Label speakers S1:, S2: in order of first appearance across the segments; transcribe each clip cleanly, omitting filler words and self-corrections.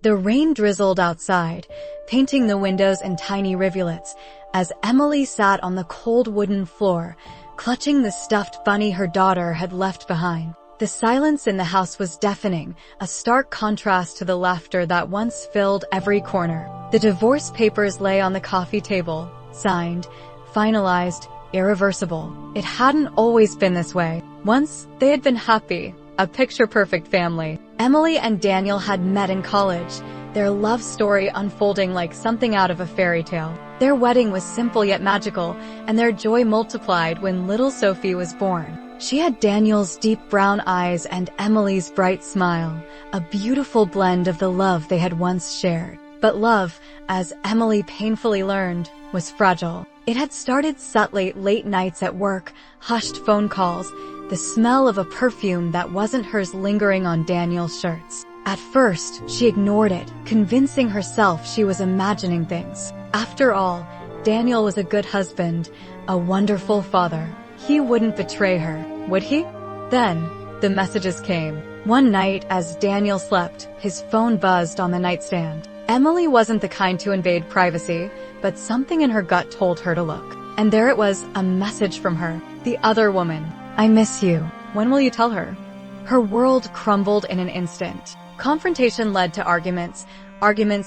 S1: The rain drizzled outside, painting the windows in tiny rivulets, as Emily sat on the cold wooden floor, clutching the stuffed bunny her daughter had left behind. The silence in the house was deafening, a stark contrast to the laughter that once filled every corner. The divorce papers lay on the coffee table, signed, finalized, irreversible. It hadn't always been this way. Once, they had been happy, a picture-perfect family. Emily and Daniel had met in college, their love story unfolding like something out of a fairy tale. Their wedding was simple yet magical, and their joy multiplied when little Sophie was born. She had Daniel's deep brown eyes and Emily's bright smile, a beautiful blend of the love they had once shared. But love, as Emily painfully learned, was fragile. It had started subtly, late nights at work, hushed phone calls, the smell of a perfume that wasn't hers lingering on Daniel's shirts. At first, she ignored it, convincing herself she was imagining things. After all, Daniel was a good husband, a wonderful father. He wouldn't betray her, would he? Then, the messages came. One night, as Daniel slept, his phone buzzed on the nightstand. Emily wasn't the kind to invade privacy, but something in her gut told her to look. And there it was, a message from her, the other woman. "I miss you. When will you tell her?" Her world crumbled in an instant. Confrontation led to arguments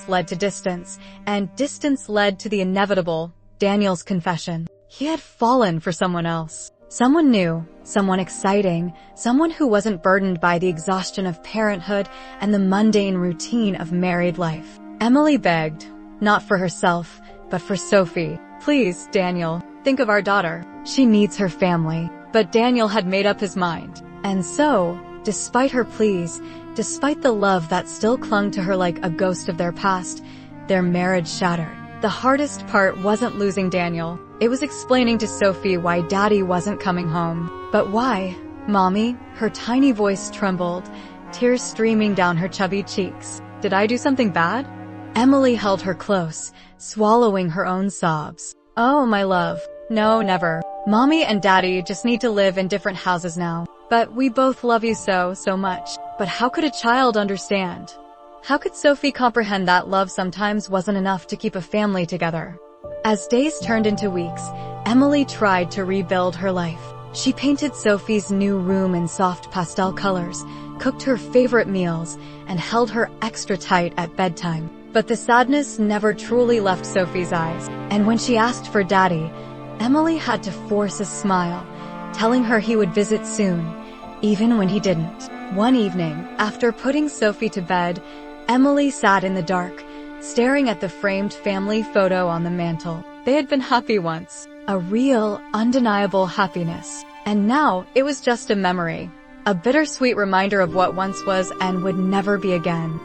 S1: led to distance, and distance led to the inevitable, Daniel's confession. He had fallen for someone else. Someone new, someone exciting, someone who wasn't burdened by the exhaustion of parenthood and the mundane routine of married life. Emily begged, not for herself, but for Sophie. "Please, Daniel, think of our daughter. She needs her family." But Daniel had made up his mind. And so, despite her pleas, despite the love that still clung to her like a ghost of their past, their marriage shattered. The hardest part wasn't losing Daniel. It was explaining to Sophie why Daddy wasn't coming home. But why? "Mommy," her tiny voice trembled, tears streaming down her chubby cheeks. "Did I do something bad?" Emily held her close, swallowing her own sobs. "Oh, my love. No, never. Mommy and Daddy just need to live in different houses now. But we both love you so much." But how could a child understand? How could Sophie comprehend that love sometimes wasn't enough to keep a family together? As days turned into weeks, Emily tried to rebuild her life. She painted Sophie's new room in soft pastel colors, cooked her favorite meals, and held her extra tight at bedtime. But the sadness never truly left Sophie's eyes, and when she asked for Daddy, Emily had to force a smile, telling her he would visit soon, even when he didn't. One evening, after putting Sophie to bed, Emily sat in the dark, staring at the framed family photo on the mantel. They had been happy once, a real, undeniable happiness. And now, it was just a memory, a bittersweet reminder of what once was and would never be again.